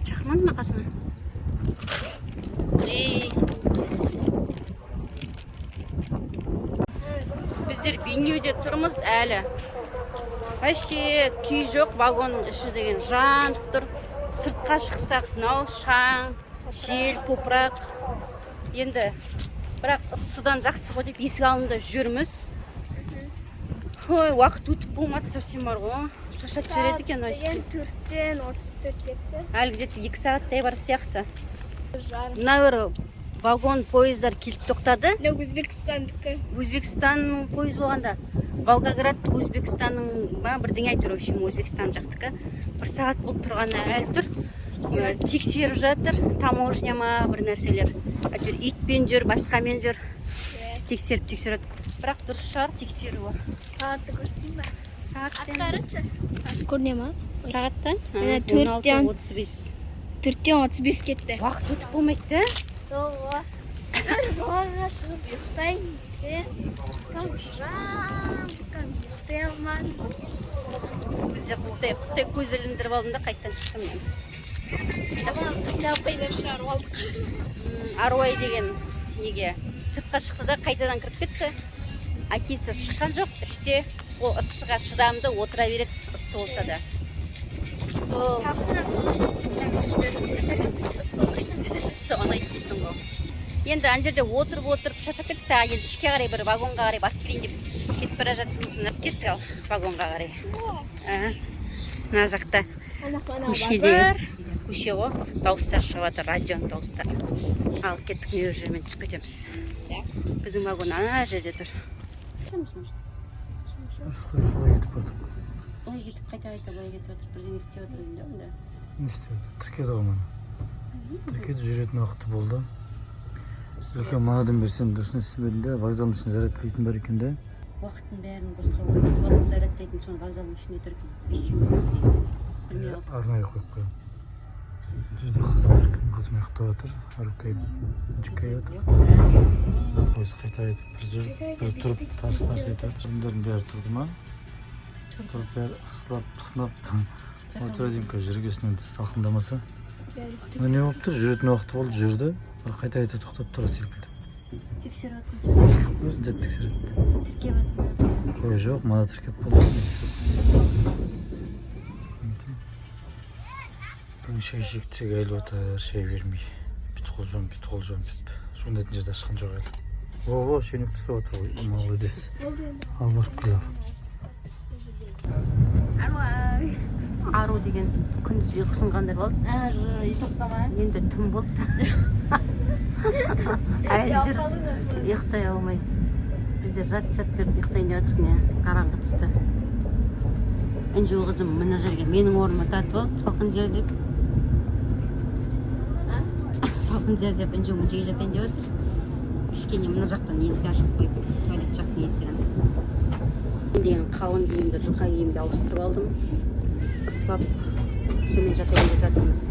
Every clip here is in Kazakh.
Жақман мақасына. Біздер бейнеуде тұрмыз әлі. Вообще күй жоқ, вагонның іші деген жанып тұр. Сыртқа шықсақ, мынау шаң, жел, топырақ. Енді бірақ ыстыдан жақсы ғой деп есік алдында жүрміз. Ой, уақыт өтіп болмады совсем бар ғой. Шашат жібереді екен ой. 4-тен 34 кетті. Әлі где-то 2 сағаттай бар сияқты. Мына бір вагон поездар келіп тоқтады. Өзбекстандікі. Өзбекстанның пойыз болғанда. Волгоград Өзбекстанның бірдеңе айтыр, общем, Өзбекстан жақтікі. 1 сағат болып тұрғаны әлі тұр. Тексеріп жатыр, таможня ма бір нәрселер. Әйтеуір итпен жүр, басқамен жүр. Біз тексеріп бірақ дұрыс шығар тексеруі. Сағатты көрсетейін ба? Сағаттан. Қарашы. Көріне ма? Сағаттан? 4-тен 35 кетті. Уақыт өтіп болмайды. Солға. Бір жолға шығып ұйықтайын десе, ұйықтай алмадым. Бізде құттай көз іліндіріп алдым да қайттан шықтым мен. Қайдап шығарып алдық. Аруай деген неге сыртқа шықты да қайтадан кіріп кетті. Әкесі шыққан жоқ, іште ол ысыға шыдамды отыра береді, ыссы болса да. Соған айт дейсің ғой. Енді ана жерде отырып шаршап кеттік, енді ішке қарай бір вагонға қарай барып келейін деп кетіп бара жатырмыз. Мына кеттік ал вагонға қарай. Мына жақта көшеде, көше ғой, дауыстар шығып жатыр, радионың дауыстары. Ал кеттік, не жермен түсіп кетеміз. Біздің вагон ана жерде тұр. Солай кетіп жатыр. Ой, кетіп қайта былай кетіп жатыр. Бірдеңе істеп жатыр енді онда. Не істеп жатыр? Тіркеді ғой мана. Тіркеді жүретін уақыты болды. Үлкен манадан берсем дұрысын істемедім де, вокзалдың ішінде зарядкалайтын бар екен де. Уақыттың бәрін босқа қойып, вокзалдың зарядкалайтын соны вокзалдың ішінде тұр екен. Бесеуі. Білмей қалдым. Арнайы қойып қоямын. Жерде қыздар қызым ұйықтап жатыр, арукай жүкей жатыр. Пойыз қайта айтып бір жүріп, бір тұрып тарс-тарс етіп жатыр. Жындардың бәрі тұрды ма? Тұрып бәрі ысынап отыра деймін, жүргесінен салқындамаса. Не болып тұр? Жүретін уақыты болды, жүрді. Бір қайта айта тоқтап тұра селкілдіп. Тексеріп жатқан Өзін де тексереді. тіркеп жатыр. Қой жоқ, мана тіркеп болды. Бүгін шай ішейік десек әлі отыр, шай бермей. Бүт қол жуам деп. Жуындайтын жерде ашқан жоқ әлі. О, шайнек түсіп отыр ғой, молодец. Ал барып келіп. Ару деген күндіз ұйқысын қандай болды? Енді түн болды. Әлі жүр, ұйықтай алмай. Біздер жат деп ұйықтайын деп жатырық, не қараңғы түсті. Інжу қызым мына жерге менің орныма тартып алды, салқын жер деп. Салқын жер деп інжу мұнжеге жатайын деп жатыр. Кішкене мына жақтан есік ашып қойып, туалет жақтың есігін. Деген қалың киімді, жұқа киімді ауыстырып алдым. Ысылап, сонымен жатайын деп жатырмыз.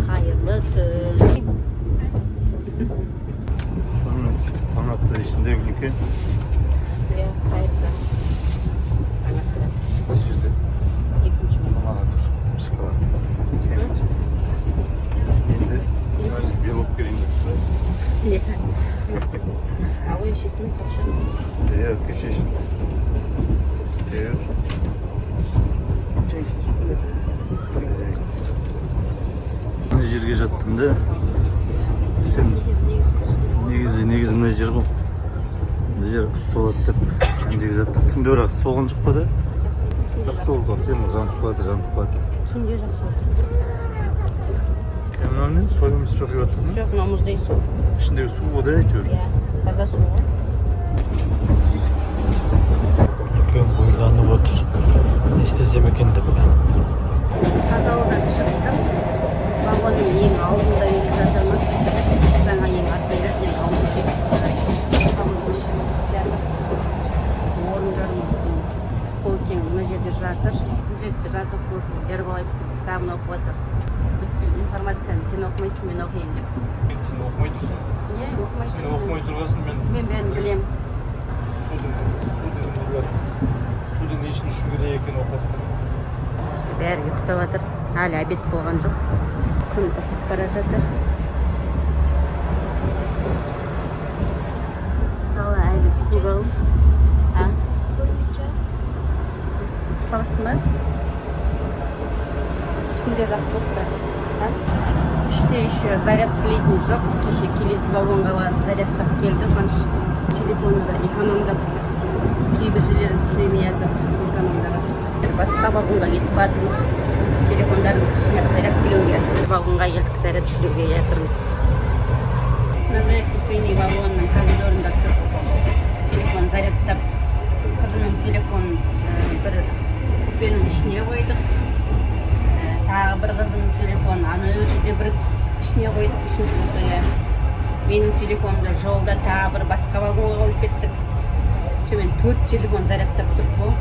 Қайырлы түн. Сонымен түштік, таң атты дейсінде күнке. Иә, қайырлы. Таң атты. Бұл жерде Екінші күн. мана тұр, мышқа бар. Енді белоп келейін деп. А ой, шешесін қақша. Иә, көшешін. Мына жерге жаттым да. Сен негізі мына жер ғой. Мына жер ыссы болады деп мына жерге жаттым. Күнде бірақ соған жоқ па да? Жақсы болды ғой, сен жанып қалады. Түнде жақсы болды. Мынаны сойылмыз соқып жатыр ма? Жоқ, мына мұздай су. Ішіндегі су ода әйтеуір. Иә, таза су ғой. Үлкен ойланып отыр. Не істесем екен деп. Тазалаудан шықтым. Вагонның ең алдында келе жатырмыз. Жаңа ең артында ең ауысып кетіп. Вагонның ішіміз жатыр. Орындарымыздың көкең мына жерде жатыр. Бұл жерде жатып көріп, Ербалаевтың кітабын оқып отыр. Бүткіл информацияны сен оқымайсың, мен оқиын деп. Сен оқымай тұрсың. Иә, оқымай Сен оқымай тұрғасын мен бәрін білем. судың не үшін ұшу керек бәрі ұйықтап жатыр. Әлі обед болған жоқ. Күн ысып бара жатыр. Дала әлі көгалым. Сылабатсың ба? Күнде жақсы болып тұр. Іште еще зарядкілейтін жоқ. Кеше келесі вагонға барып зарядтап келді. Қаныш телефонды экономдап кейбір жерлерін түсіремей жатыр. Экономдап. Басқа вагонға кетіп жатырмыз. Телефондарымызды жинап зарядкілеуге. Вагонға келдік, зарядкілеуге жатырмыз. Мынандай купейный вагонның коридорында тұрып телефон зарядтап, қызымның телефонын бір купенің ішіне қойдық. Тағы бір қызымның телефонын ана жерде бір ішіне қойдық, үшінші купеге. Менің телефонымды жолда тағы бір басқа вагонға қойып кеттік. Мен 4 телефон зарядтап тұрып бұл.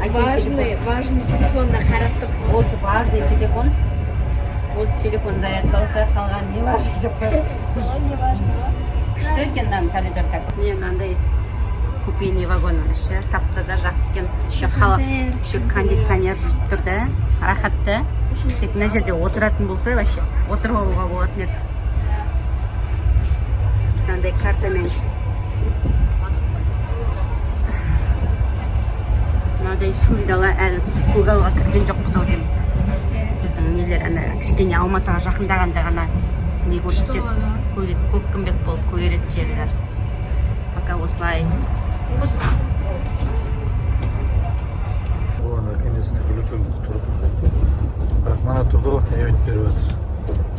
Важный телефонда қарап тұр. Осы важный телефон. Осы телефон зарядталса, қалған не важный деп қойып. Не важно, ба? Күшті екен мынаны коридорда. Міне мынандай купейный вагонның іші тап-таза жақсы екен. Еще кондиционер жүріп тұр да, рахатты. Тек мына жерде отыратын болса, вообще отырып алуға болатын еді. Мынандай картамен. Мынадай шөлдала әлі көгалға кірген жоқпыз ау деймін. Біздің нелер ана кішкене Алматыға жақындағанда ғана не көрсетеді. Көккімбек болып көгереді жерлер. Пока осылай. О, наконец-то күлікім тұрып. Бірақ мана тұрды ғой, әйбет беріп жатыр.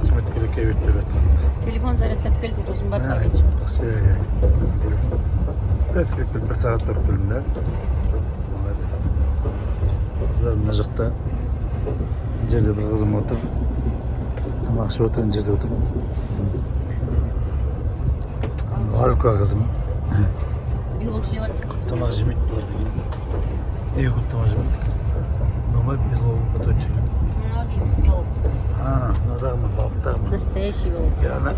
Қызмет күлік әйбет беріп жатыр. Телефон зарядтап келдім, сосын барып қағайыншы. Телефон. Өткілікпен 1 сағат барып келдім да. Молодец. Қыздар мына жақта. Мына жерде бір қызым отыр. Тамақ ішіп отыр, мына жерде отыр. Валюка қызым. Белок жеп жатыр. Тамақ жемейді бұлар деген. Неге көп тамақ жемейді? Нормаль белок, батончик. Мынау деймін, белок. Мынадағы ма, балықтағы ма? Настоящий белок. Ана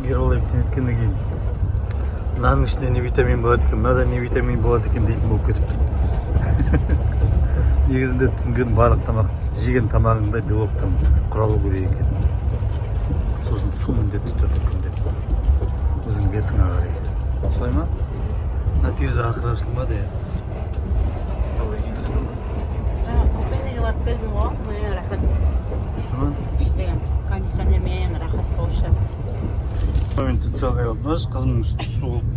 Геролаевтен еткеннен кейін мынаның ішінде не витамин болады екен, мынада не витамин болады екен дейтін болып кетіпті. Негізінде түнген барлық тамақ, жеген тамағында белоктан құралу керек екен. Сосын су міндетті түрде күнде. Өзің бесіңе қарай. Солай ма? Нативізі ақыры ашылмады я. Қалай кездесті ма? Купейный алып келдім ғой, мені рахат. Күшті ма? Күшті. Кондиционермен рахат болшы. Мен түтсі алғай алдым. Қызымның үсті су қылып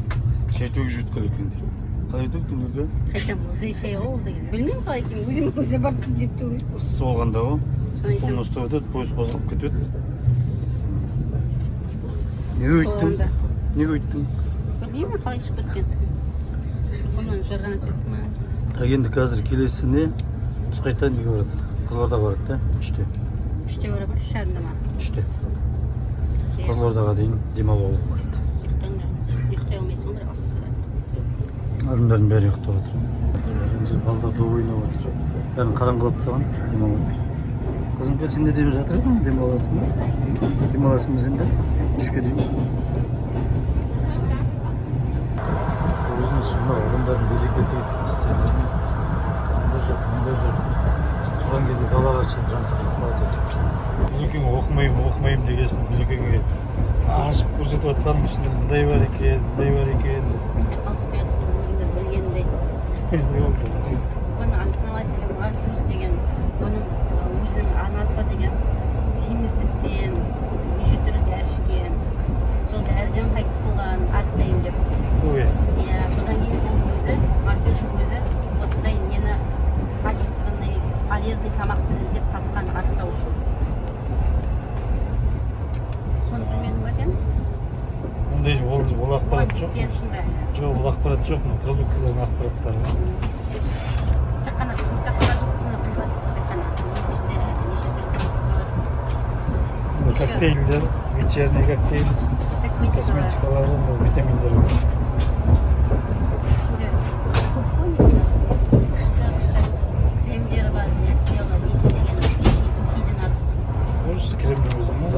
шайтөк жүрткілі екен дейді. Қалай өтік түңгілге? Қайтам мұздай шай ол деген. Білмеймін қалай екен, өзі барды деп төгіл. Ыссы болғанда ғой. Қолын ұстап өтеді, пойыз қозғалып кетеді. Неге өйттің? Неге өйттің? Білмеймін қалай ішіп кеткен. Қолынан жарған өтеді ма? Енді қазір келесіне Түсқайта неге барады? Қызылордаға барады да? 3-те. 3-те барады ма? 3:30-да ма? 3-те. Қызылордаға дейін демалу барады. Ұйықтай алмайсың ғой, ассыда. Азымдардың бәрі ұйықтап отыр. Енді балдар доп ойнап отыр. Бәрін қараңғылап тастаған, демалып отыр. Қызым сен де деп жатыр едің, демаласың ба? Демаласың ба сен де? 3-ке дейін. Өзіңіз мына адамдардың берекеті істейді. Мында жүріп. Тұрған кезде далаға шығып жан сақтап қалады. Бүлекең оқымайым дегесін бүлекеңге ашып көрсетіп жатқаным ішінде мындай бар екен. Мен де қалыспай жатырмын, өзіңді білгенімді айтып. Оның основателі Маркус деген, оның өзінің анасы деген семіздіктен, неше түрлі дәрі ішкен. Сол дәріден қайтыс болған, арықтаймын деп. Иә, содан кейін ол өзі, Маркустың өзі осындай нені качественный, полезный тамақты іздеп тапқан арықтаушы. Соны білмедің ба сен? Ондай ол ақпарат жоқ. Жоқ, ол ақпарат жоқ, продуктылардың ақпараттары. Тек қана сұртақ продуктыны біліп жатсың, тек қана неше түрлі продуктылар. Коктейльдер, вечерний коктейль, косметикалар, витаминдер. Ішінде көп қой негізі. Күшті кремдері бар, тело, несі деген духиден артық. Кремнің өзі ма?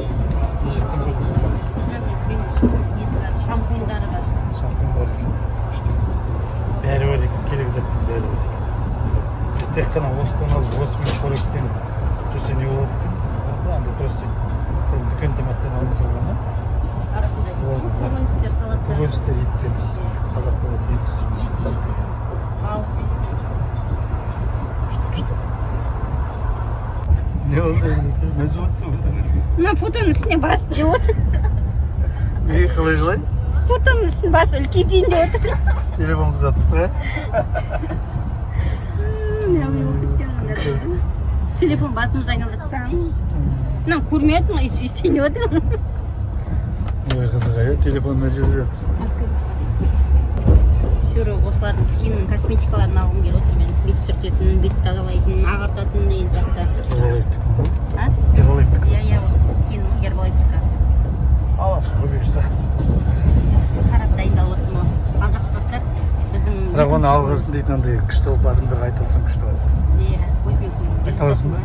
Ежіктің өзі ма? Міне крем, сосын несі бар, шампуньдары бар. Шампунь бар екен. Бәрі бар екен, керек заттың бәрі бар екен. Біз тек қана осыдан алып осымен қоректен жүрсе не болады екен анда просто дүкен тамақтарын алмаса бола ма арасында жейсің көкөністер салаттар көкөністер еттер жейсің қазақ баласы етсіз ет жейсің балық жейсің күшті не болды не жеп отырсың өзің мына фотоның үстіне басып жеп отыр неге қалай фотоның үстін басып үлкейтейін деп отыр телефон қызатып па телефон басымызды айналдырсам мынаны көрмедім өйстейін деп отыр ой қызық ай телефонына жазып жатыр все осылардың скиннің косметикаларын алғым келіп отыр мен бет сүртетін бет тазалайтын ағартатын деген сияқты гербалайптікі а гербалайптікі иә осы скиннің гербалайптікі аласың ғой бұйырса қарап дайындалып отырмын ғой ал жақсы достар біздің бірақ оны алғасын дейтін андай күшті болып адамдарға айта алсаң күшті болады иә көзбен айта аласың ба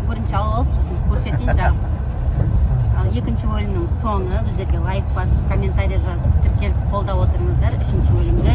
бірінші алып алып сосын көрсетейін жағып ал екінші бөлімнің соңы біздерге лайк басып комментарий жазып тіркеліп қолдап отырыңыздар үшінші бөлімді